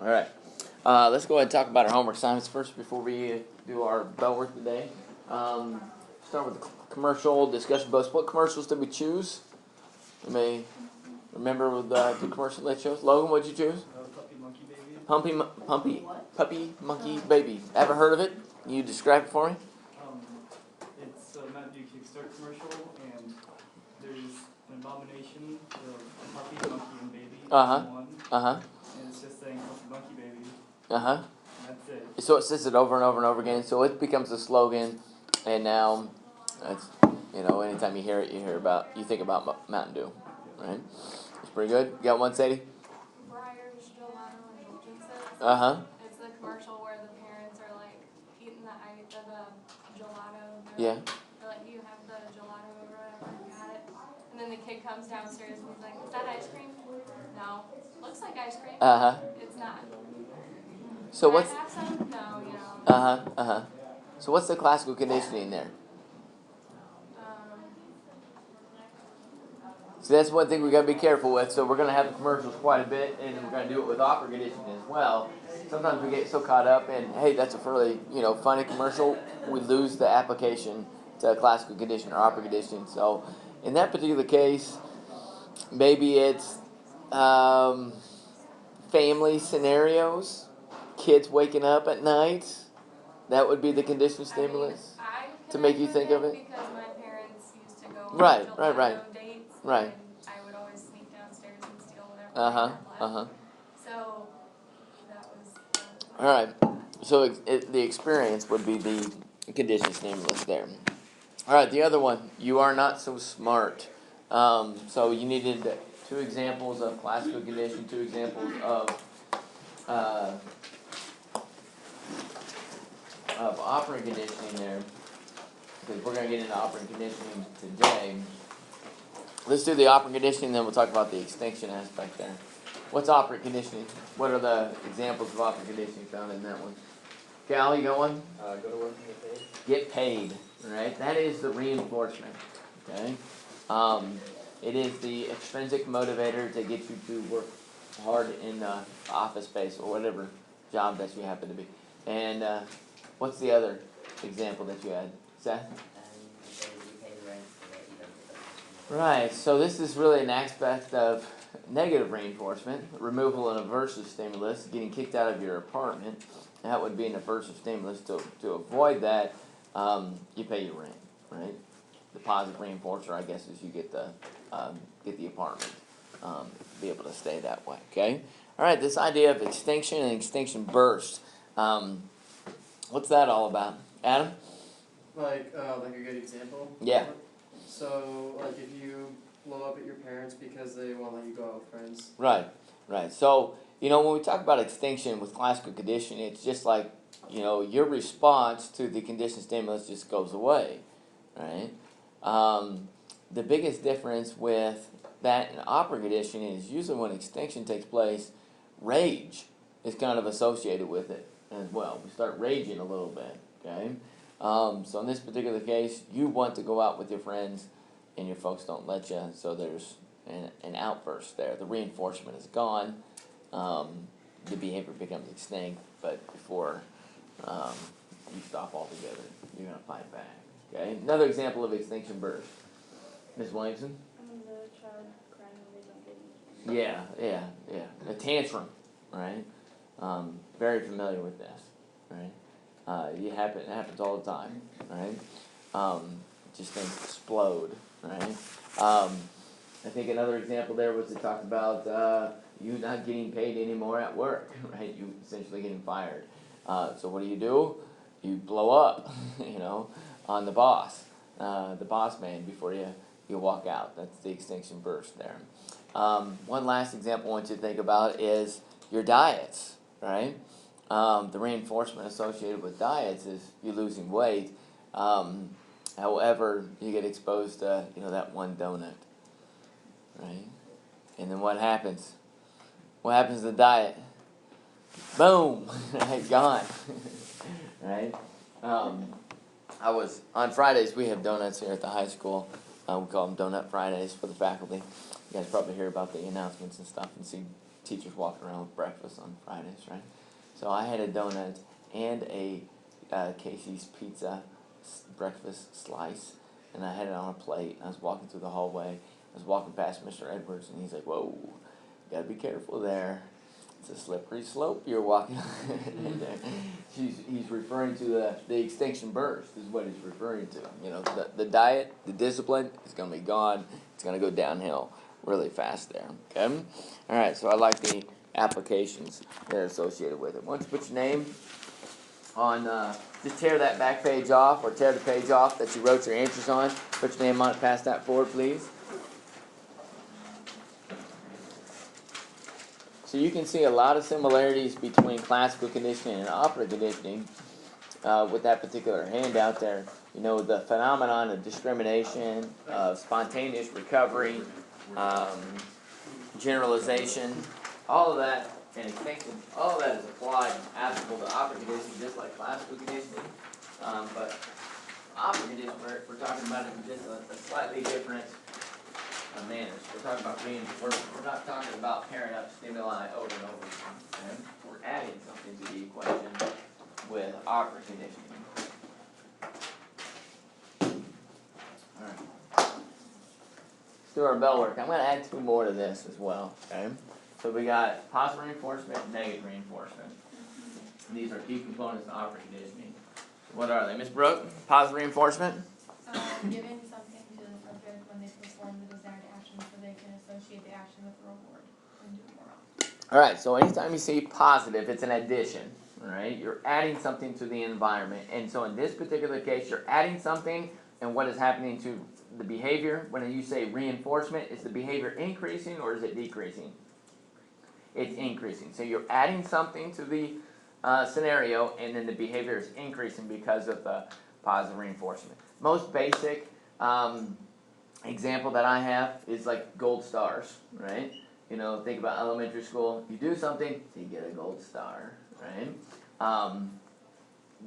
All right. Let's go ahead and talk about our homework assignments first before we do our bell work today. Start with the commercial discussion books. What commercials did we choose? You may remember with the commercial they chose. Logan, what did you choose? Puppy Monkey Baby. Puppy Monkey Baby. Ever heard of it? Can you describe it for me? It's a Mountain Dew Kickstart commercial, and there's an abomination of puppy, monkey, and baby in one. And it's just saying puppy, monkey, baby. And that's it. So it says it over and over and over again. So it becomes a slogan, and now it's anytime you hear it, you think about Mountain Dew, right? It's pretty good. You got one, Sadie? Briar's Gelato Indulgences. It's the commercial where the parents are like eating the gelato. Yeah. They're like, "Do you have the gelato or whatever?" Got it. And then the kid comes downstairs and he's like, "Is that ice cream?" No. Looks like ice cream. It's not. So Can I have some? No, So what's the classical conditioning there? So that's one thing we got to be careful with. So we're going to have the commercials quite a bit, and we're going to do it with operant conditioning as well. Sometimes we get so caught up in, hey, that's a really funny commercial, we lose the application to classical conditioning or operant conditioning. So in that particular case, maybe it's family scenarios, kids waking up at night. That would be the conditioning stimulus to make you think of it. Because my parents used to go on Right. dates. Right. And I would always sneak downstairs and steal whatever. So that was. All right. So the experience would be the conditioning stimulus there. All right. The other one, you are not so smart. So you needed 2 examples of classical conditioning, 2 examples of operant conditioning there, because we're going to get into operant conditioning today. Let's do the operant conditioning, then we'll talk about the extinction aspect there. What's operant conditioning? What are the examples of operant conditioning found in that one? Cal, you got one? Go to work and get paid. Get paid, right? That is the reinforcement, okay? It is the extrinsic motivator to get you to work hard in the office space or whatever job that you happen to be. And what's the other example that you had, Seth? Right, so this is really an aspect of negative reinforcement, removal of an aversive stimulus, getting kicked out of your apartment. That would be an aversive stimulus. To avoid that, you pay your rent, right? The positive reinforcer, I guess, is you get the apartment, be able to stay that way, okay? All right, this idea of extinction and extinction burst, what's that all about? Adam? Like a good example? Yeah. So, like if you blow up at your parents because they won't let you go out with friends. Right. So, when we talk about extinction with classical conditioning, it's just like, your response to the conditioned stimulus just goes away, right? The biggest difference with that and operant conditioning is usually when extinction takes place, rage is kind of associated with it as well. We start raging a little bit, okay? So in this particular case, you want to go out with your friends, and your folks don't let you, so there's an outburst there. The reinforcement is gone. The behavior becomes extinct, but before you stop altogether, you're going to fight back. Okay. Another example of extinction burst. Ms. Williamson? The child crying when they don't get anything. Yeah. A tantrum, right? Very familiar with this, right? It happens all the time, right? Just things explode, right? I think another example there was to talk about you not getting paid anymore at work, right? You essentially getting fired. So what do? You blow up, on the boss man before you walk out. That's the extinction burst there. One last example I want you to think about is your diets, right? The reinforcement associated with diets is you losing weight. However, you get exposed to, that one donut, right? And then what happens? What happens to the diet? Boom! Right, gone. Right? On Fridays, we have donuts here at the high school. We call them Donut Fridays for the faculty. You guys probably hear about the announcements and stuff and see teachers walking around with breakfast on Fridays, right? So I had a donut and a Casey's pizza breakfast slice, and I had it on a plate. And I was walking through the hallway. I was walking past Mr. Edwards, and he's like, "Whoa, you gotta be careful there. It's a slippery slope you're walking on." He's referring to the extinction burst is what he's referring to. You know, the diet, the discipline is going to be gone. It's going to go downhill really fast there. Okay? All right, so I like the applications that are associated with it. Once you put your name on, just tear that back page off or tear the page off that you wrote your answers on. Put your name on it, pass that forward, please. So you can see a lot of similarities between classical conditioning and operant conditioning with that particular handout there. You know, the phenomenon of discrimination, of spontaneous recovery, generalization, all of that, and extinction, all of that is applied applicable to operant conditioning just like classical conditioning. But operant conditioning, we're talking about it in just a slightly different manners. We're talking about reinforcement. We're not talking about pairing up stimuli over and over again. Okay? We're adding something to the equation with operant conditioning. Alright. Let's do our bell work. I'm going to add two more to this as well. Okay? So we got positive reinforcement and negative reinforcement. These are key components of operant conditioning. What are they? Ms. Brooke, positive reinforcement? Giving something to the subject when they perform the desired action so they can associate the action with the reward and do it more often. Alright, so anytime you see positive, it's an addition. Alright, you're adding something to the environment. And so in this particular case, you're adding something, and what is happening to the behavior? When you say reinforcement, is the behavior increasing or is it decreasing? It's increasing. So you're adding something to the scenario, and then the behavior is increasing because of the positive reinforcement. Most basic example that I have is like gold stars, right? You know, think about elementary school. You do something, you get a gold star, right?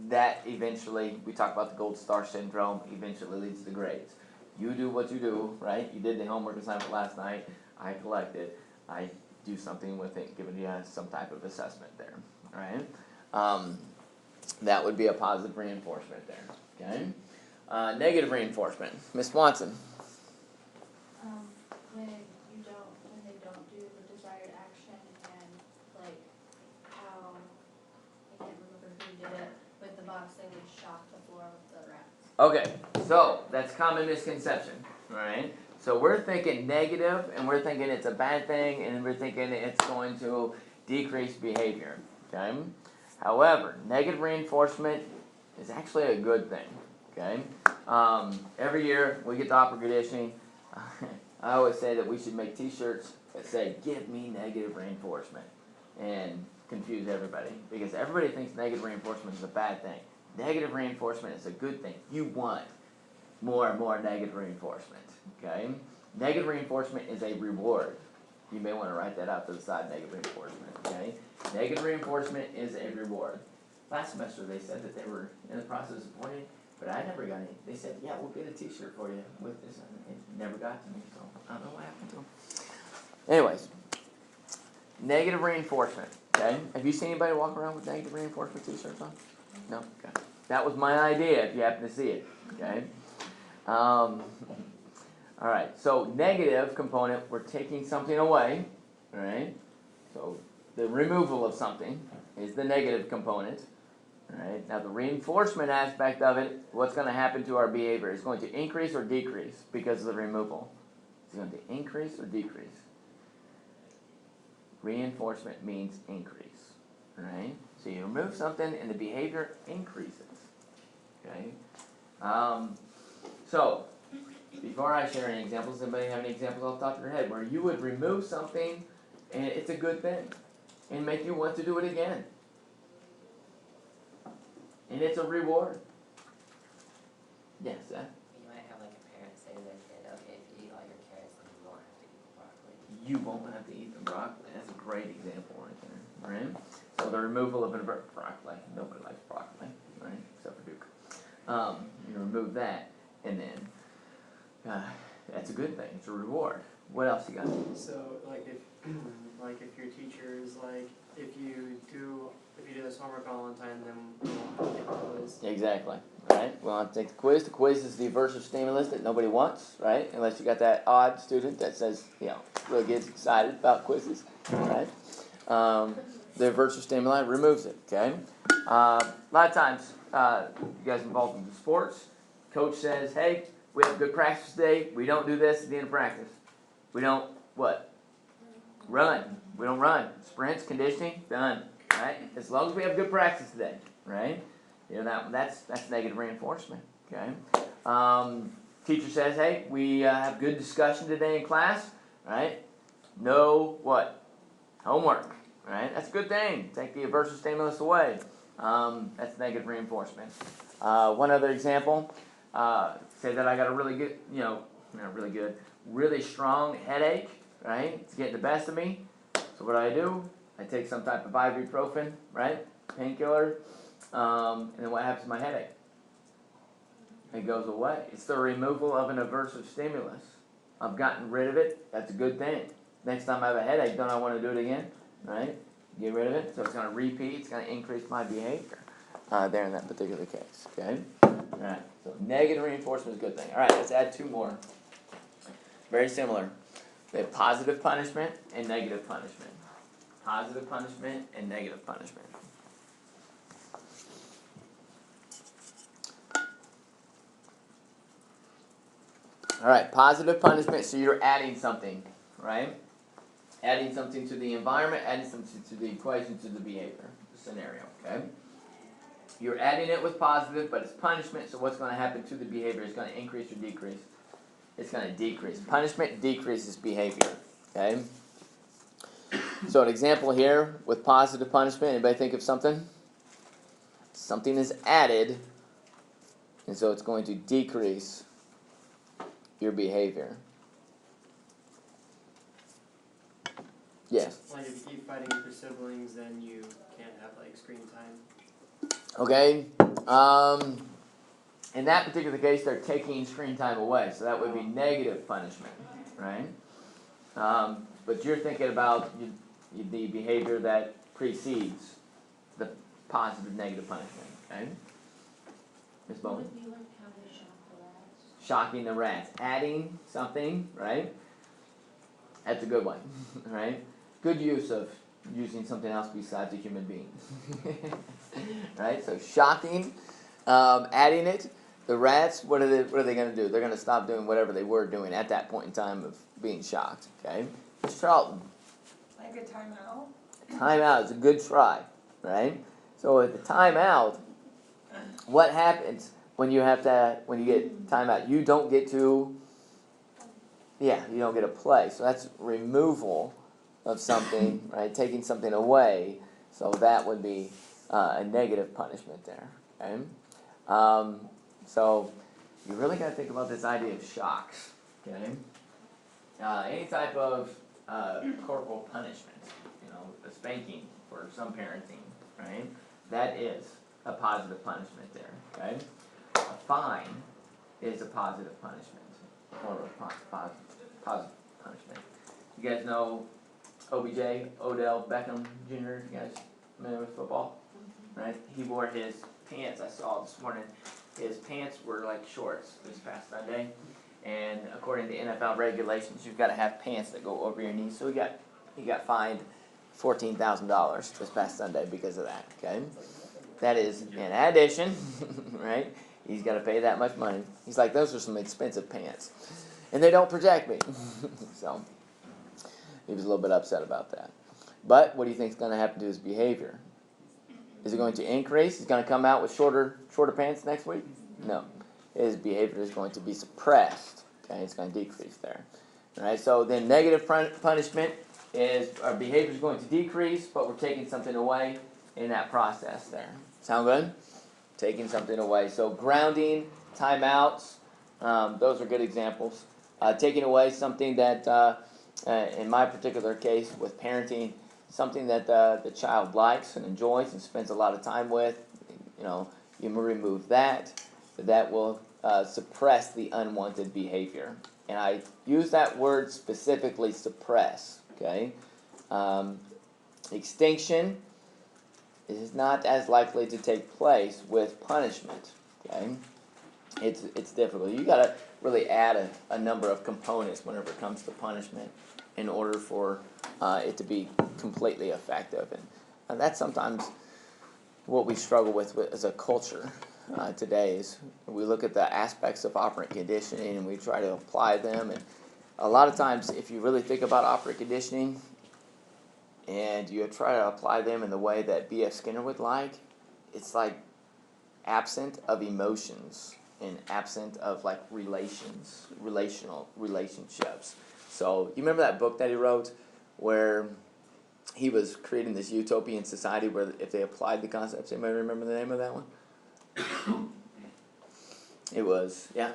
That eventually, we talk about the gold star syndrome, eventually leads to grades. You do what you do, right? You did the homework assignment last night. I collected. I do something with it, giving you some type of assessment there, right? That would be a positive reinforcement there, okay? Negative reinforcement. Ms. Swanson. When they don't do the desired action, and like how, I can't remember who did it, with the box, they would shock the floor with the rats. Okay, so that's common misconception, right? So we're thinking negative, and we're thinking it's a bad thing, and we're thinking it's going to decrease behavior, okay? However, negative reinforcement is actually a good thing, okay? Every year we get to operant conditioning. I always say that we should make t-shirts that say, "Give me negative reinforcement," and confuse everybody, because everybody thinks negative reinforcement is a bad thing. Negative reinforcement is a good thing. You want more and more negative reinforcement, okay? Negative reinforcement is a reward. You may want to write that out to the side, negative reinforcement, okay? Negative reinforcement is a reward. Last semester they said that they were in the process of appointing, but I never got any. They said, "Yeah, we'll get a t-shirt for you with this," and it never got to me, so I don't know what happened to them. Anyways, negative reinforcement, okay? Have you seen anybody walk around with negative reinforcement t-shirts on? No? Okay. That was my idea if you happen to see it, okay? Alright, so negative component, we're taking something away, alright? So the removal of something is the negative component, alright? Now the reinforcement aspect of it, what's going to happen to our behavior? Is it going to increase or decrease because of the removal? Is it going to increase or decrease? Reinforcement means increase, alright? So you remove something and the behavior increases, okay? So, before I share any examples, does anybody have any examples off the top of your head where you would remove something and it's a good thing and make you want to do it again? And it's a reward. Yes, Seth? You might have like a parent say to their kid, "Okay, if you eat all your carrots, then you won't have to eat the broccoli." You won't have to eat the broccoli. That's a great example right there, right? So the removal of broccoli. Nobody likes broccoli, right? Except for Duke. You remove that, and then that's a good thing. It's a reward. What else you got? So, like, if, Like if your teacher is like, if you do this homework all on time, then we'll take the quiz. Exactly. Right? We'll have to take the quiz. The quiz is the aversive stimulus that nobody wants, right? Unless you got that odd student that says, really gets excited about quizzes, right? The aversive stimuli removes it, okay? A lot of times, you guys involved in the sports, coach says, hey, we have good practice today. We don't do this at the end of practice. We don't, what? Run. We don't run. Sprints, conditioning, done, right? As long as we have good practice today, right? That's negative reinforcement, okay? Teacher says, hey, we have good discussion today in class, right? No, what? Homework, right? That's a good thing. Take the aversive stimulus away. That's negative reinforcement. One other example, say that I got a really good, really strong headache, right? It's getting the best of me. So what do? I take some type of ibuprofen, right? Painkiller. And then what happens to my headache? It goes away. It's the removal of an aversive stimulus. I've gotten rid of it. That's a good thing. Next time I have a headache, don't I want to do it again? Right? Get rid of it. So it's going to repeat. It's going to increase my behavior there in that particular case. Okay? All right. So negative reinforcement is a good thing. All right. Let's add two more. Very similar. We have positive punishment and negative punishment. Positive punishment and negative punishment. All right, positive punishment, so you're adding something, right? Adding something to the environment, adding something to the equation, to the behavior, the scenario, okay? You're adding it with positive, but it's punishment, so what's going to happen to the behavior? It's going to increase or decrease? It's going to decrease. Punishment decreases behavior, okay? So an example here with positive punishment, anybody think of something? Something is added, and so it's going to decrease your behavior. Yes. Like if you keep fighting with your siblings, then you can't have like screen time. Okay. In that particular case, they're taking screen time away, so that would be negative punishment, right? But you're thinking about the behavior that precedes the positive negative punishment, okay? Ms. Bowman? Would be like how they shock the rats. Shocking the rats. Adding something, right? That's a good one, right? Good use of using something else besides a human being. Right? So shocking, adding it. The rats, what are they going to do? They're going to stop doing whatever they were doing at that point in time of being shocked, okay? Ms. Charlton. Like a timeout? Timeout is a good try, right? So at the timeout, what happens when you get timeout? You don't get to, you don't get to play. So that's removal of something, right? Taking something away. So that would be a negative punishment there, okay? So you really got to think about this idea of shocks, okay? Any type of corporal punishment, a spanking for some parenting, right? That is a positive punishment there, okay? A fine is a positive punishment, or a positive punishment. You guys know OBJ, Odell Beckham Jr., you guys familiar with football? Right? He wore his pants, I saw this morning, his pants were like shorts this past Sunday. And according to NFL regulations, you've got to have pants that go over your knees. So he got fined $14,000 this past Sunday because of that, okay? That is in addition, right? He's got to pay that much money. He's like, those are some expensive pants. And they don't protect me. So he was a little bit upset about that. But what do you think is going to happen to his behavior? Is it going to increase? He's going to come out with shorter pants next week? No. His behavior is going to be suppressed. Okay, it's going to decrease there. All right, so then negative punishment is our behavior is going to decrease, but we're taking something away in that process there. Sound good? Taking something away. So grounding, timeouts, those are good examples. Taking away something that, in my particular case with parenting, something that the child likes and enjoys and spends a lot of time with, you remove that. That will suppress the unwanted behavior. And I use that word specifically, suppress, okay? Extinction is not as likely to take place with punishment. Okay, it's difficult. You got to really add a number of components whenever it comes to punishment in order for it to be completely effective, and that's sometimes what we struggle with as a culture today. Is we look at the aspects of operant conditioning and we try to apply them, and a lot of times, if you really think about operant conditioning and you try to apply them in the way that B.F. Skinner would like, it's like absent of emotions and absent of like relational relationships. So you remember that book that he wrote where he was creating this utopian society where if they applied the concepts, anybody remember the name of that one? It was, yeah,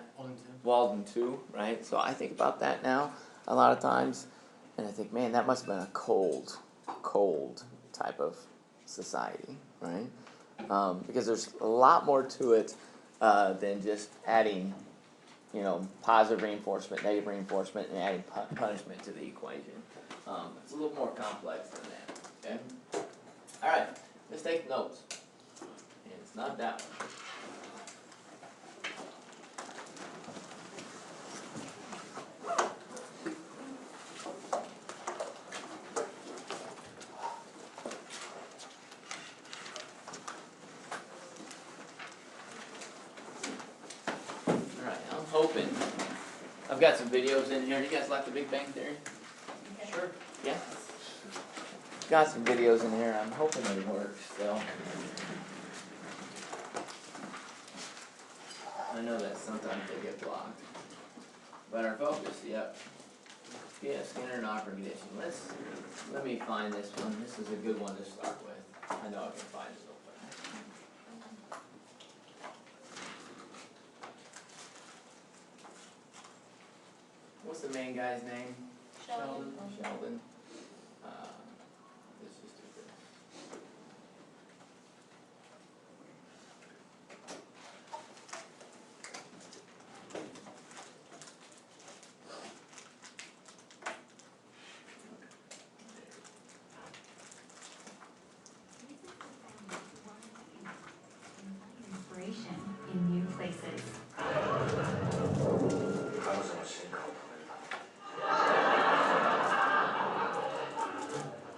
Walden 2, right? So I think about that now a lot of times, and I think, man, that must have been a cold type of society, right? Because there's a lot more to it than just adding, positive reinforcement, negative reinforcement, and adding punishment to the equation. It's a little more complex than that, okay? All right, let's take notes. And it's not that one. Hoping. I've got some videos in here. You guys like The Big Bang Theory? Sure. Yeah? Got some videos in here. I'm hoping they work still. I know that sometimes they get blocked. But our focus, yep. Yeah, Skinner and operant conditioning. Let me find this one. This is a good one to start with. I know I can find it real quick. What's the main guy's name? Sheldon. Sheldon. Let's just do this. Inspiration in new places.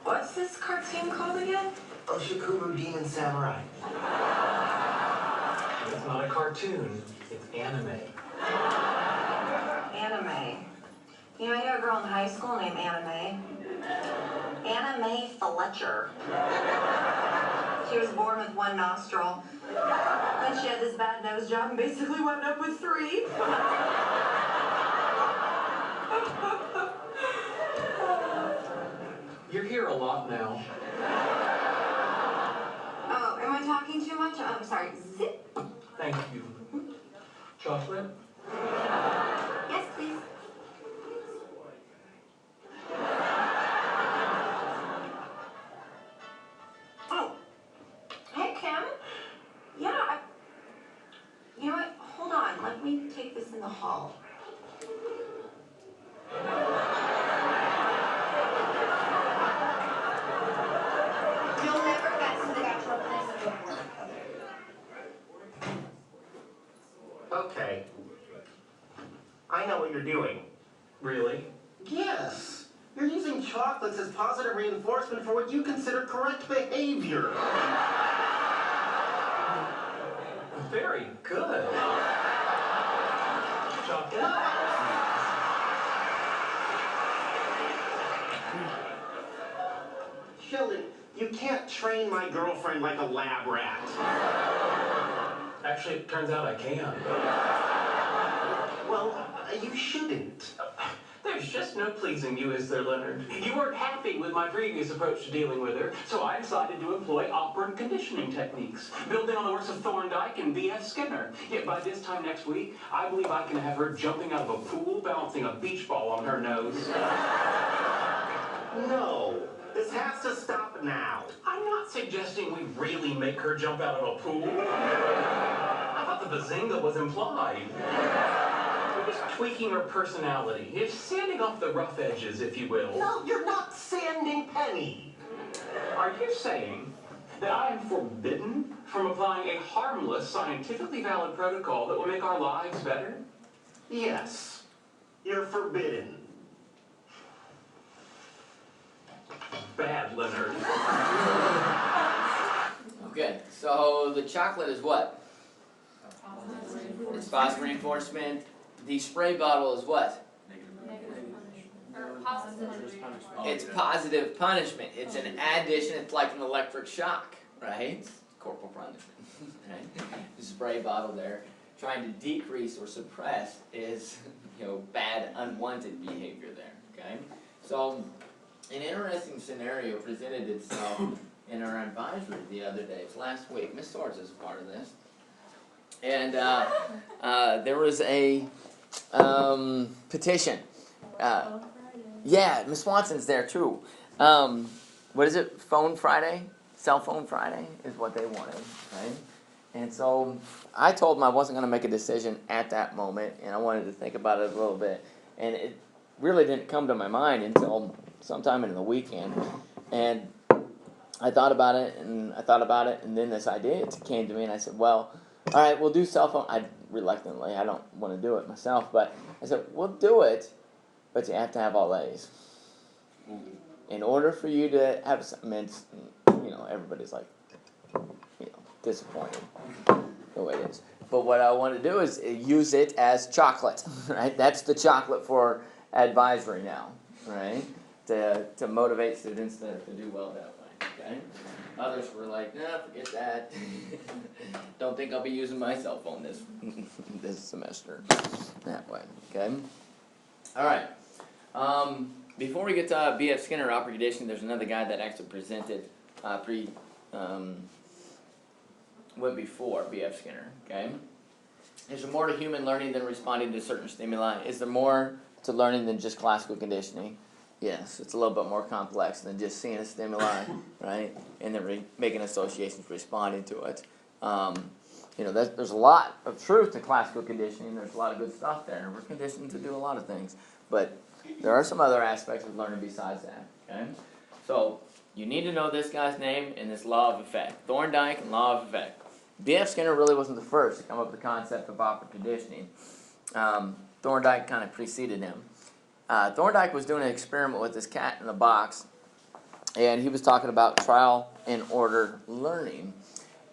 What's this cartoon called again? Oshikubu Demon Samurai. It's not a cartoon, it's anime. Anime. You know, I knew a girl in high school named Anime. Anime Fletcher. She was born with one nostril. Then she had this bad nose job and basically wound up with 3. You're here a lot now. Oh, am I talking too much? I'm sorry. Zip. Thank you. Chocolate? Yes, please. Oh. Hey, Kim. Yeah, you know what? Hold on. Let me take this in the hall. You'll never guess who they got to replace the bookworm. Okay. I know what you're doing. Really? Yes. You're using chocolates as positive reinforcement for what you consider correct behavior. Very good. Chocolate? Sheldon, you can't train my girlfriend like a lab rat. Actually, it turns out I can. Well, you shouldn't. There's just no pleasing you, is there, Leonard? You weren't happy with my previous approach to dealing with her, so I decided to employ operant conditioning techniques, building on the works of Thorndike and B.F. Skinner. Yet by this time next week, I believe I can have her jumping out of a pool, balancing a beach ball on her nose. No. This has to stop now. I'm not suggesting we really make her jump out of a pool. I thought the bazinga was implied. We're just tweaking her personality. It's sanding off the rough edges, if you will. No, you're not outstanding penny. Are you saying that I am forbidden from applying a harmless, scientifically valid protocol that will make our lives better? Yes, you're forbidden. Bad, Leonard. Okay, so the chocolate is what? It's positive reinforcement. The spray bottle is what? Or positive. It's positive punishment. It's an addition. It's like an electric shock, right? Corporal punishment, right? The spray bottle there, trying to decrease or suppress is, bad, unwanted behavior there. Okay, so an interesting scenario presented itself in our advisory the other day. It's last week. Miss Swords is a part of this, and there was a petition. Yeah, Miss Swanson's there too. What is it? Phone Friday? Cell Phone Friday is what they wanted, right? And so I told them I wasn't going to make a decision at that moment, and I wanted to think about it a little bit. And it really didn't come to my mind until sometime in the weekend. And I thought about it, and then this idea came to me, and I said, well, all right, we'll do cell phone. I don't want to do it myself, but I said, we'll do it, but you have to have all A's. In order for you to have something, everybody's like, disappointed the way it is. But what I want to do is use it as chocolate, right? That's the chocolate for advisory now, right? To motivate students to do well that way, okay? Others were like, nah, forget that. Don't think I'll be using my cell phone this semester that way, okay? All right. Before we get to B.F. Skinner, Operant Conditioning, there's another guy that actually presented went before B.F. Skinner, okay? Is there more to human learning than responding to certain stimuli? Is there more to learning than just classical conditioning? Yes, it's a little bit more complex than just seeing a stimuli, right? And then making associations, responding to it. There's a lot of truth to classical conditioning. There's a lot of good stuff there. We're conditioned to do a lot of things. But there are some other aspects of learning besides that, okay? So you need to know this guy's name and this law of effect. Thorndike and law of effect. B.F. Skinner really wasn't the first to come up with the concept of operant conditioning. Thorndike kind of preceded him. Thorndike was doing an experiment with this cat in a box, and he was talking about trial and order learning.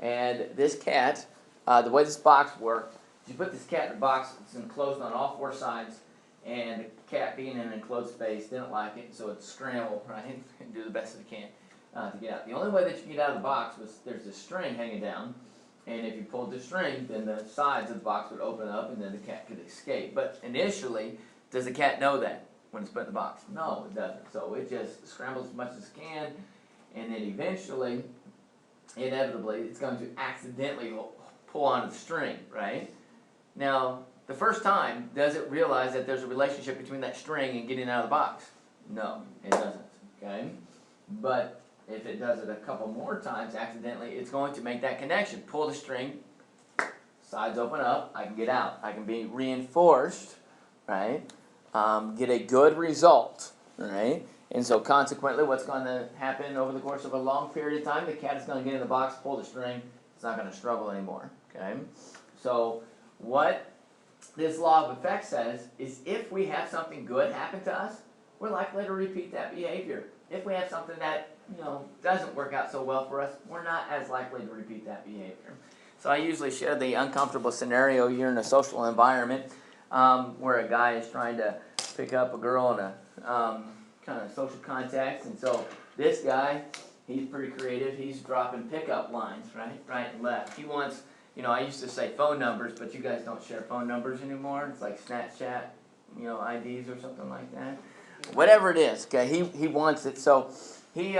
And this cat, the way this box worked, you put this cat in a box, it's enclosed on all four sides, and the cat, being in an enclosed space, didn't like it, so it scrambled, right, and do the best it can to get out. The only way that you can get out of the box was there's this string hanging down, and if you pulled the string, then the sides of the box would open up, and then the cat could escape. But initially, does the cat know that when it's put in the box? No, it doesn't. So it just scrambles as much as it can, and then eventually, inevitably, it's going to accidentally pull on the string, right? Now, the first time, does it realize that there's a relationship between that string and getting out of the box? No, it doesn't, okay? But if it does it a couple more times accidentally, it's going to make that connection. Pull the string, sides open up, I can get out. I can be reinforced, right? Get a good result, right? And so consequently, what's going to happen over the course of a long period of time? The cat is going to get in the box, pull the string, it's not going to struggle anymore, okay? So what this law of effect says is if we have something good happen to us, we're likely to repeat that behavior. If we have something that doesn't work out so well for us, we're not as likely to repeat that behavior. So I usually share the uncomfortable scenario. You're in a social environment where a guy is trying to pick up a girl in a kind of social context, and so this guy, he's pretty creative. He's dropping pickup lines, right and left. He wants, I used to say phone numbers, but you guys don't share phone numbers anymore. It's like Snapchat, IDs or something like that. Whatever it is, okay, he wants it. So he,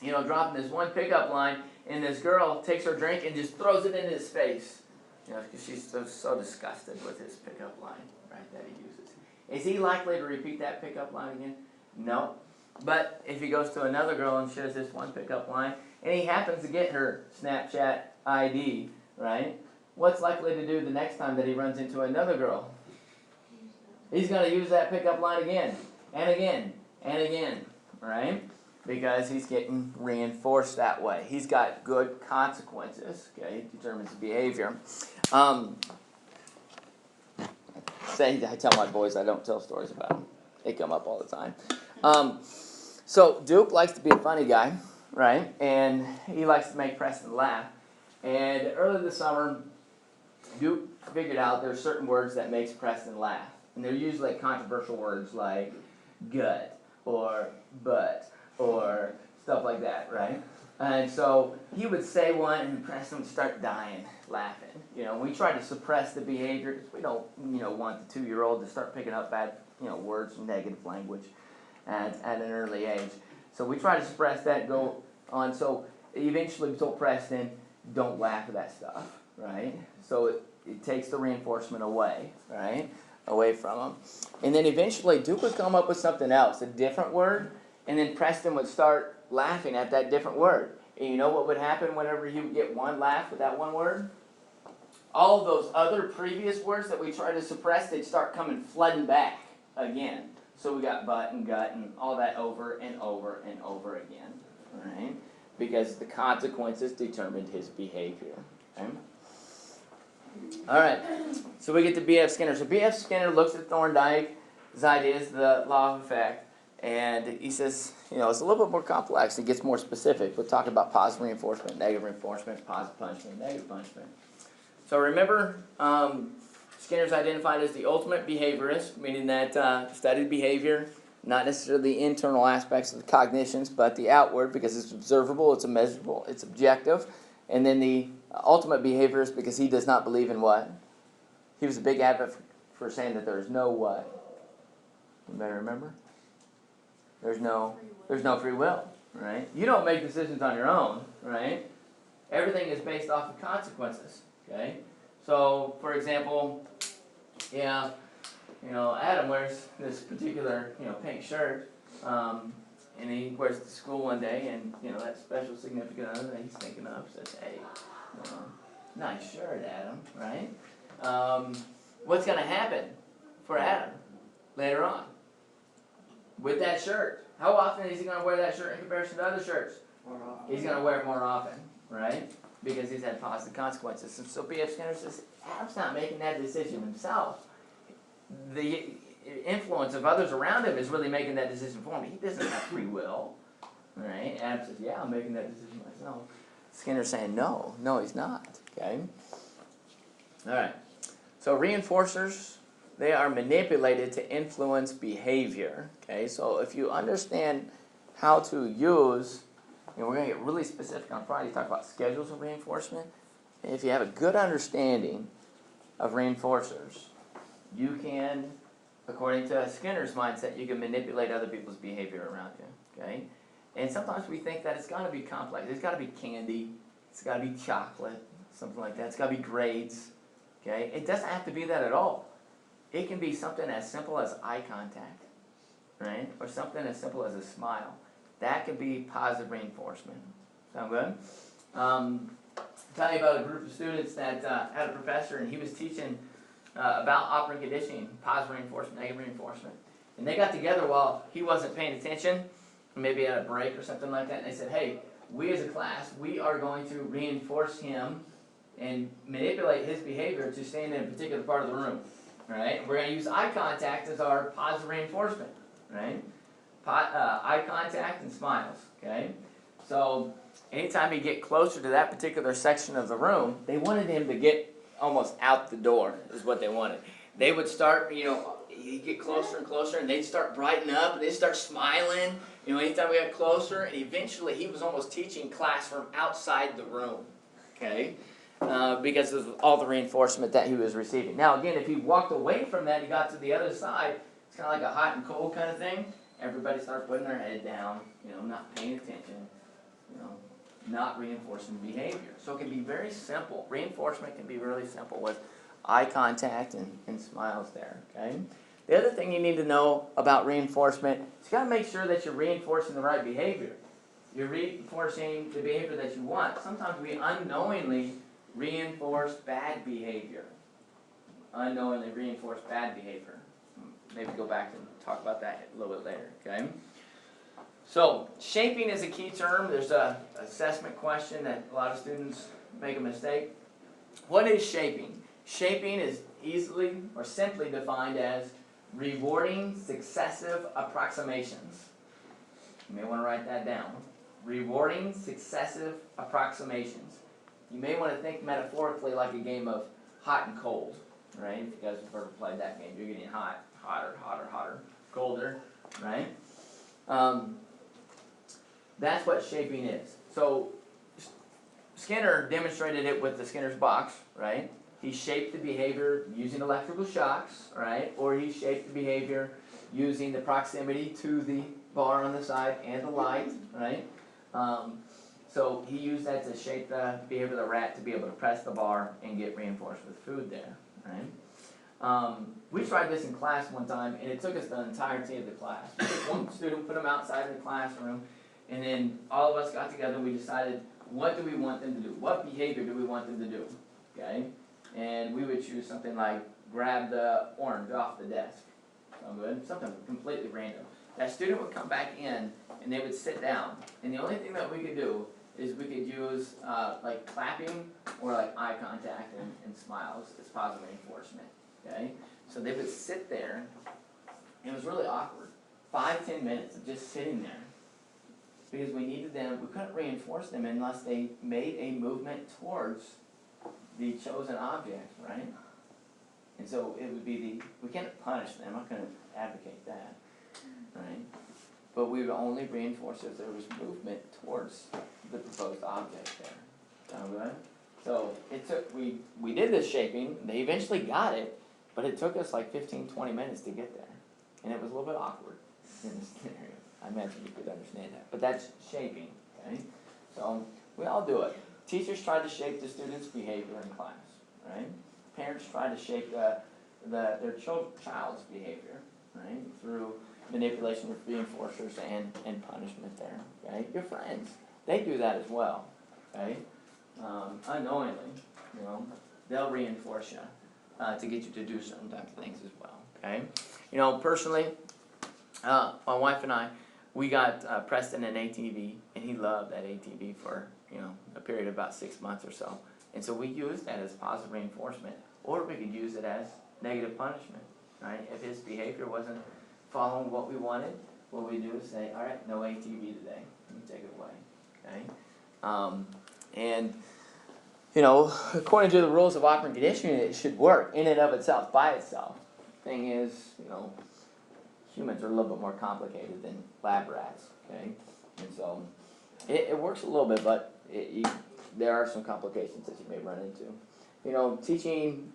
dropping this one pickup line, and this girl takes her drink and just throws it in his face, because she's so disgusted with his pickup line, right, that he uses. Is he likely to repeat that pickup line again? No. But if he goes to another girl and shares this one pickup line, and he happens to get her Snapchat ID, right, what's likely to do the next time that he runs into another girl? He's going to use that pickup line again, and again, and again, right? Because he's getting reinforced that way. He's got good consequences, okay? It determines behavior. I tell my boys I don't tell stories about them. They come up all the time. So Duke likes to be a funny guy, right? And he likes to make Preston laugh. And early this summer, Duke figured out there's certain words that makes Preston laugh. And they're usually like controversial words like gut or butt or stuff like that, right? And so he would say one and Preston would start dying laughing. You know, we try to suppress the behavior because we don't, want the 2-year-old to start picking up bad, words and negative language at an early age. So we try to suppress that, go on. So eventually we told Preston, don't laugh at that stuff, right? So it takes the reinforcement away, right? Away from him. And then eventually Duke would come up with something else, a different word, and then Preston would start laughing at that different word. And you know what would happen whenever he would get one laugh with that one word? All those other previous words that we try to suppress, they'd start coming flooding back again. So we got butt and gut and all that over and over and over again, right? Because the consequences determined his behavior. Okay? All right, so we get to B.F. Skinner. So B.F. Skinner looks at Thorndike's ideas, the law of effect, and he says, it's a little bit more complex. He gets more specific. We'll talk about positive reinforcement, negative reinforcement, positive punishment, negative punishment. So remember, Skinner's identified as the ultimate behaviorist, meaning that studied behavior, not necessarily the internal aspects of the cognitions, but the outward, because it's observable, it's measurable, it's objective. And then the ultimate behaviorist, because he does not believe in what? He was a big advocate for saying that there is no what? You better remember? There's no free will, right? You don't make decisions on your own, right? Everything is based off of consequences, okay? So, for example, Adam wears this particular, pink shirt, and he wears it to school one day, and, that special significant other that he's thinking of says, hey, nice shirt, Adam, right? What's going to happen for Adam later on with that shirt? How often is he going to wear that shirt in comparison to other shirts? More often. He's going to wear it more often, right? Because he's had positive consequences. And so B.F. Skinner says, Adam's not making that decision himself. The influence of others around him is really making that decision for him. He doesn't have free will, right? Adam says, yeah, I'm making that decision myself. Skinner's saying, no, he's not, okay? All right. So reinforcers, they are manipulated to influence behavior, okay? So if you understand how to use, we're going to get really specific on Friday, talk about schedules of reinforcement. If you have a good understanding of reinforcers, you can, according to Skinner's mindset, you can manipulate other people's behavior around you, okay? And sometimes we think that it's got to be complex. It's got to be candy. It's got to be chocolate, something like that. It's got to be grades, okay? It doesn't have to be that at all. It can be something as simple as eye contact, right? Or something as simple as a smile. That can be positive reinforcement. Sound good? I'll tell you about a group of students that had a professor, and he was teaching about operant conditioning, positive reinforcement, negative reinforcement. And they got together while he wasn't paying attention, maybe at a break or something like that, and they said, hey, we as a class, we are going to reinforce him and manipulate his behavior to stand in a particular part of the room, right? We're going to use eye contact as our positive reinforcement, right? Eye contact and smiles, okay? So anytime you get closer to that particular section of the room, they wanted him to get almost out the door is what they wanted. They would start, you get closer and closer, and they'd start brightening up, and they'd start smiling, anytime we got closer, and eventually he was almost teaching class from outside the room, okay, because of all the reinforcement that he was receiving. Now, again, if he walked away from that, he got to the other side, it's kind of like a hot and cold kind of thing. Everybody started putting their head down, not paying attention, not reinforcing behavior. So it can be very simple. Reinforcement can be really simple with eye contact and smiles there, okay? The other thing you need to know about reinforcement is you got to make sure that you're reinforcing the right behavior. You're reinforcing the behavior that you want. Sometimes we unknowingly reinforce bad behavior. Unknowingly reinforce bad behavior. maybe go back and talk about that a little bit later, okay? So, shaping is a key term. There's a assessment question that a lot of students make a mistake. What is shaping? Shaping is easily or simply defined as rewarding successive approximations. You may want to write that down. Rewarding successive approximations. You may want to think metaphorically like a game of hot and cold, right? If you guys have ever played that game, you're getting hot, hotter, hotter, hotter, colder, right? That's what shaping is. So Skinner demonstrated it with the Skinner's box, right? He shaped the behavior using electrical shocks, right? Or he shaped the behavior using the proximity to the bar on the side and the light, right? So he used that to shape the behavior of the rat to be able to press the bar and get reinforced with food there, right? We tried this in class one time, and it took us the entirety of the class. We took one student, put him outside of the classroom, and then all of us got together and we decided, what do we want them to do? What behavior do we want them to do? Okay? And we would choose something like grab the orange off the desk. Sound good? Something completely random. That student would come back in and they would sit down. And the only thing that we could do is we could use like clapping or like eye contact and smiles as positive reinforcement. Okay? So they would sit there, and it was really awkward. 5-10 minutes of just sitting there. Because we needed them, we couldn't reinforce them unless they made a movement towards the chosen object, right? And so it would be we can't punish them, I'm not going to advocate that, right? But we would only reinforce if there was movement towards the proposed object there. Sound good? So it took, we did this shaping, they eventually got it, but it took us like 15-20 minutes to get there. And it was a little bit awkward in this scenario. I imagine you could understand that. But that's shaping, okay? So we all do it. Teachers try to shape the students' behavior in class, right? Parents try to shape their child's behavior, right? Through manipulation with reinforcers and punishment there, okay? Your friends, they do that as well, okay? Unknowingly, you know, they'll reinforce you to get you to do certain types of things as well, okay? You know, personally, my wife and I, we got Preston an ATV, and he loved that ATV for, you know, a period of about 6 months or so. And so we used that as positive reinforcement, or we could use it as negative punishment, right? If his behavior wasn't following what we wanted, what we do is say, all right, no ATV today. You take it away, okay? And, you know, according to the rules of operant conditioning, it should work in and of itself, by itself. Thing is, you know, humans are a little bit more complicated than lab rats, okay? And so it works a little bit, but there are some complications that you may run into. You know, teaching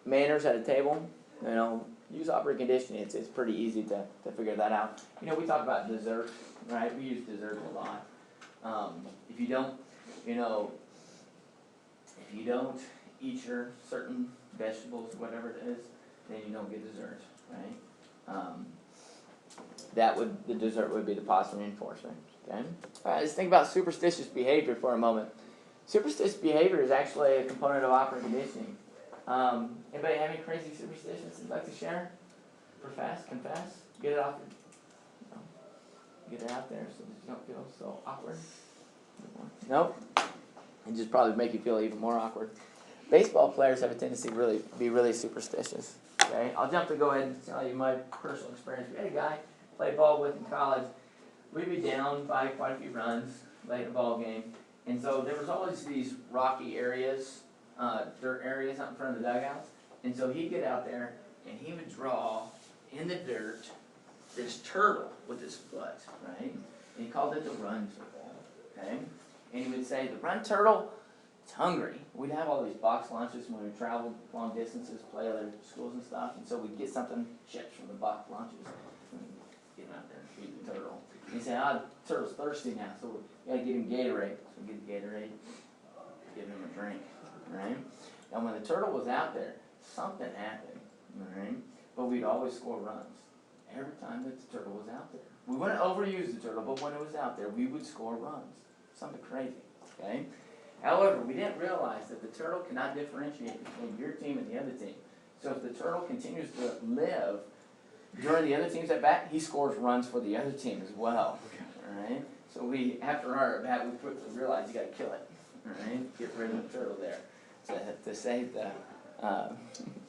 manners at a table, you know, use operant conditioning. It's pretty easy to figure that out. You know, we talk about dessert, right? We use dessert a lot. If you don't, you know, if you don't eat your certain vegetables, whatever it is, then you don't get dessert, right? The dessert would be the positive reinforcement, okay? All right, let's think about superstitious behavior for a moment. Superstitious behavior is actually a component of operant conditioning. Anybody have any crazy superstitions you'd like to share? Profess, confess, get it off get it out there so that you don't feel so awkward. Nope. It just probably make you feel even more awkward. Baseball players have a tendency to be really superstitious. Okay, I'll jump to go ahead and tell you my personal experience. We had a guy play ball with in college. We'd be down by quite a few runs late in the ball game, and so there was always these rocky areas, dirt areas out in front of the dugouts. And so he'd get out there and he would draw in the dirt this turtle with his foot, right? And he called it the run turtle. Okay, and he would say, "The run turtle, it's hungry." We'd have all these box lunches when we traveled long distances, play other schools and stuff, and so we'd get something, chips from the box lunches, and get him out there and feed the turtle. And he'd say, the turtle's thirsty now, so we gotta get him Gatorade. So we get the Gatorade, give him a drink, right? And when the turtle was out there, something happened, right? But we'd always score runs every time that the turtle was out there. We wouldn't overuse the turtle, but when it was out there, we would score runs. Something crazy, okay? However, we didn't realize that the turtle cannot differentiate between your team and the other team. So if the turtle continues to live during the other team's at bat, he scores runs for the other team as well. Alright? So we, after our at bat, we quickly realized you gotta kill it. Alright? Get rid of the turtle there. To save the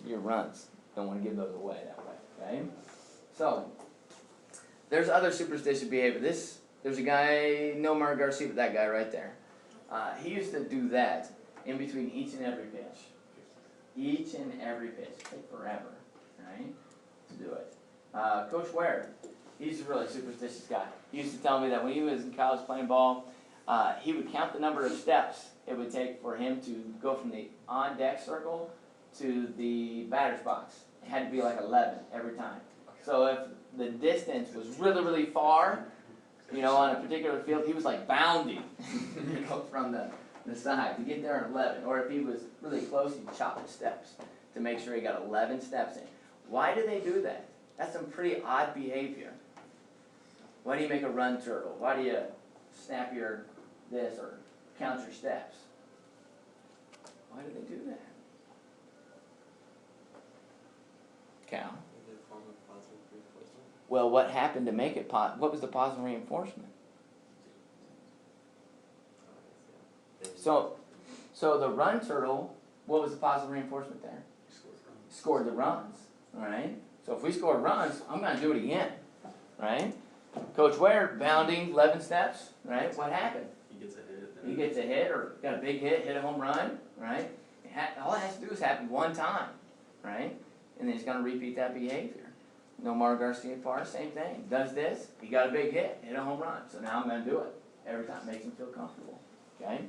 your runs. Don't want to give those away that way. Okay? So there's other superstitious behavior. There's a guy, Nomar Garcia, that guy right there. He used to do that in between each and every pitch. Each and every pitch. Take forever, right, to do it. Coach Ware, he's a really superstitious guy. He used to tell me that when he was in college playing ball, he would count the number of steps it would take for him to go from the on-deck circle to the batter's box. It had to be like 11 every time. So if the distance was really, really far, on a particular field, he was like bounding from the side to get there in 11. Or if he was really close, he'd chop the steps to make sure he got 11 steps in. Why do they do that? That's some pretty odd behavior. Why do you make a run turtle? Why do you snap your this or count your steps? Why do they do that? Cal? Well, what happened to make it what was the positive reinforcement? So the run turtle, what was the positive reinforcement there? Scored the runs, right? So if we scored runs, I'm going to do it again, right? Coach Ware, bounding 11 steps, right? What happened? He gets a hit or got a big hit a home run, right? All it has to do is happen one time, right? And then he's going to repeat that behavior. Nomar Garcia Parr, same thing. Does this, he got a big hit a home run. So now I'm going to do it every time. Makes him feel comfortable, okay?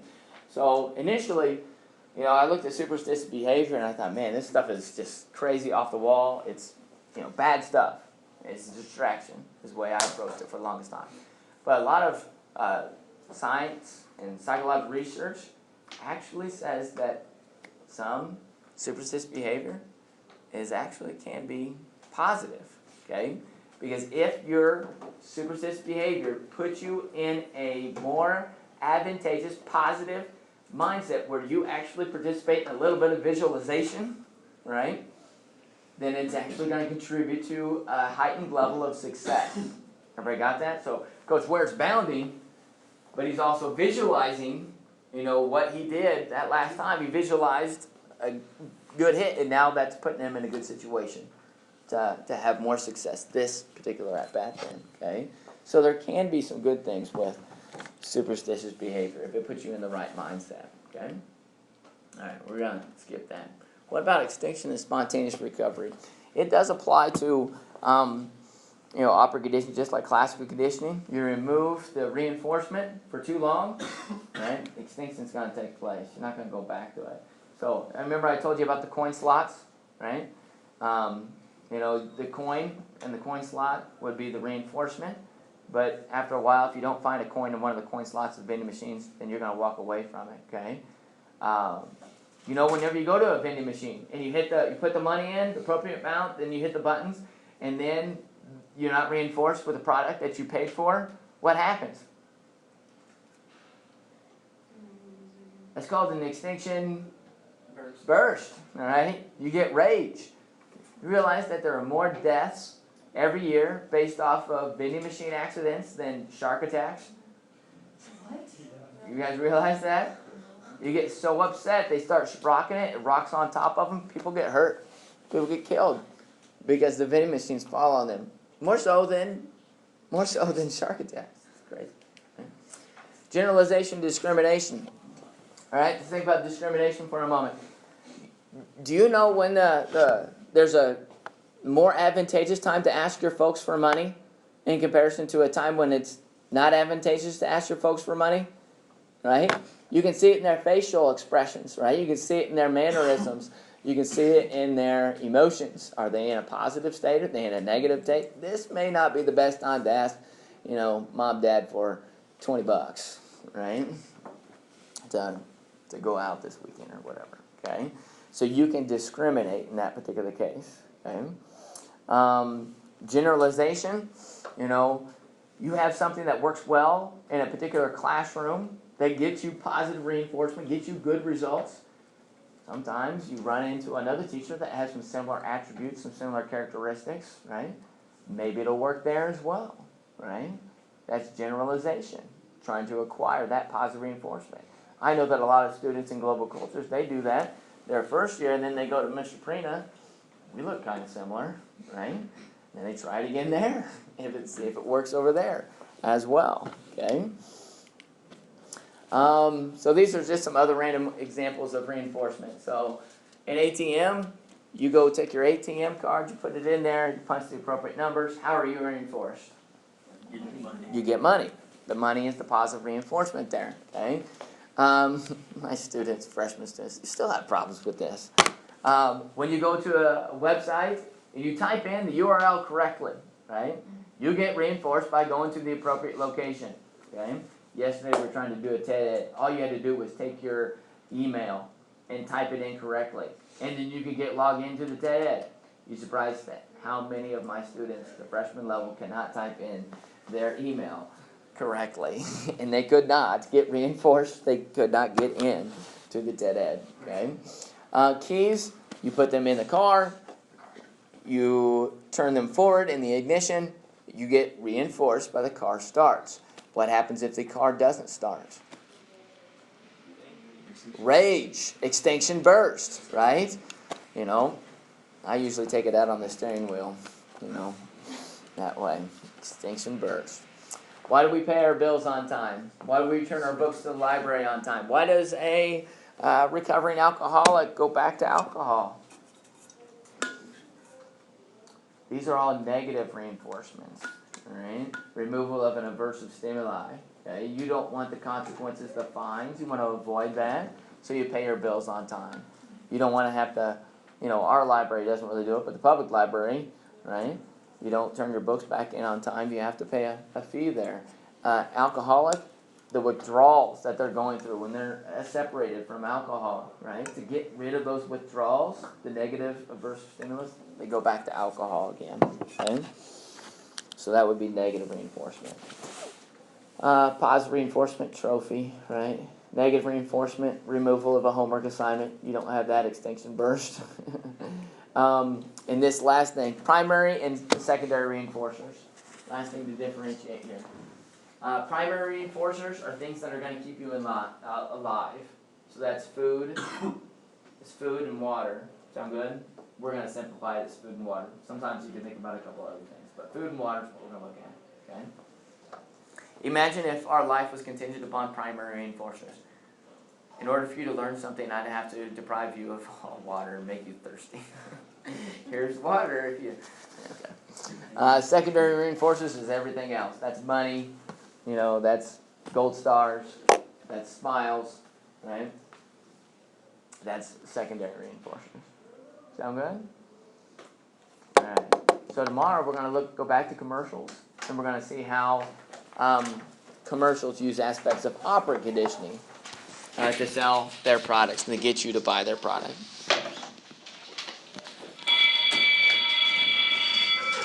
So initially, I looked at superstitious behavior and I thought, man, this stuff is just crazy off the wall. It's, bad stuff. It's a distraction is the way I approached it for the longest time. But a lot of science and psychological research actually says that some superstitious behavior can be positive, okay? Because if your superstitious behavior puts you in a more advantageous, positive mindset where you actually participate in a little bit of visualization, right? Then it's actually going to contribute to a heightened level of success. Everybody got that? So Coach Ware's bounding, but he's also visualizing, what he did that last time. He visualized a good hit, and now that's putting him in a good situation to have more success this particular at-bat then, okay? So there can be some good things with superstitious behavior if it puts you in the right mindset, okay? All right, we're going to skip that. What about extinction and spontaneous recovery? It does apply to, operant conditioning, just like classical conditioning. You remove the reinforcement for too long, right? Extinction's going to take place. You're not going to go back to it. So, remember I told you about the coin slots, right? The coin and the coin slot would be the reinforcement. But after a while, if you don't find a coin in one of the coin slots of vending machines, then you're going to walk away from it, okay? Whenever you go to a vending machine and you put the money in, the appropriate amount, then you hit the buttons, and then you're not reinforced with the product that you paid for, what happens? That's called an extinction burst, all right? You get rage. You realize that there are more deaths every year based off of vending machine accidents than shark attacks? What? You guys realize that? You get so upset, they start rocking it, it rocks on top of them, people get hurt, people get killed because the vending machines fall on them. More so than shark attacks. It's crazy. Generalization, discrimination. All right, let's think about discrimination for a moment. Do you know when there's a more advantageous time to ask your folks for money in comparison to a time when it's not advantageous to ask your folks for money? Right? You can see it in their facial expressions, right? You can see it in their mannerisms. You can see it in their emotions. Are they in a positive state? Are they in a negative state? This may not be the best time to ask, mom, dad for $20, right? To go out this weekend or whatever, okay? So you can discriminate in that particular case, okay? Generalization, you have something that works well in a particular classroom that gets you positive reinforcement, gets you good results. Sometimes you run into another teacher that has some similar attributes, some similar characteristics, right? maybe it'll work there as well, right? That's generalization, trying to acquire that positive reinforcement. I know that a lot of students in global cultures, they do that their first year, and then they go to Mr. Prina. We look kind of similar, right? And they try it again there, if it works over there as well, okay? So these are just some other random examples of reinforcement. So in ATM, you go take your ATM card, you put it in there, you punch the appropriate numbers. How are you reinforced? You get money. The money is the positive reinforcement there, okay? My students, freshman students, still have problems with this. When you go to a website and you type in the URL correctly, right? You get reinforced by going to the appropriate location, okay? Yesterday we were trying to do a TED Ed. All you had to do was take your email and type it in correctly. And then you could get logged into the TED Ed. You're surprised at how many of my students, the freshman level, cannot type in their email correctly. And they could not get reinforced. They could not get in to the TED Ed, okay? Keys, you put them in the car. You turn them forward in the ignition. You get reinforced by the car starts. What happens if the car doesn't start? Rage, extinction burst, right? You know, I usually take it out on the steering wheel, you know, that way. Extinction burst. Why do we pay our bills on time? Why do we return our books to the library on time? Why does a recovering alcoholic go back to alcohol? These are all negative reinforcements, all right? Removal of an aversive stimuli. Okay? You don't want the consequences, the fines. You want to avoid that, so you pay your bills on time. You don't want to have to, you know, our library doesn't really do it, but the public library, right? You don't turn your books back in on time, you have to pay a fee there. Alcoholic, the withdrawals that they're going through when they're separated from alcohol, right? To get rid of those withdrawals, the negative aversive stimulus, they go back to alcohol again, okay? So that would be negative reinforcement. Positive reinforcement, trophy, right? Negative reinforcement, removal of a homework assignment. You don't have that, extinction burst. And this last thing, primary and secondary reinforcers. Last thing to differentiate here. Primary reinforcers are things that are going to keep you alive. So that's food. It's food and water. Sound good? We're going to simplify it as food and water. Sometimes you can think about a couple other things, but food and water is what we're going to look at. Okay? Imagine if our life was contingent upon primary reinforcers. In order for you to learn something, I'd have to deprive you of all water and make you thirsty. Here's water if you... Okay. Secondary reinforcers is everything else. That's money, you know, that's gold stars, that's smiles, right? That's secondary reinforcers. Sound good? All right. So tomorrow we're going to go back to commercials, and we're going to see how commercials use aspects of operant conditioning to sell their products and to get you to buy their product.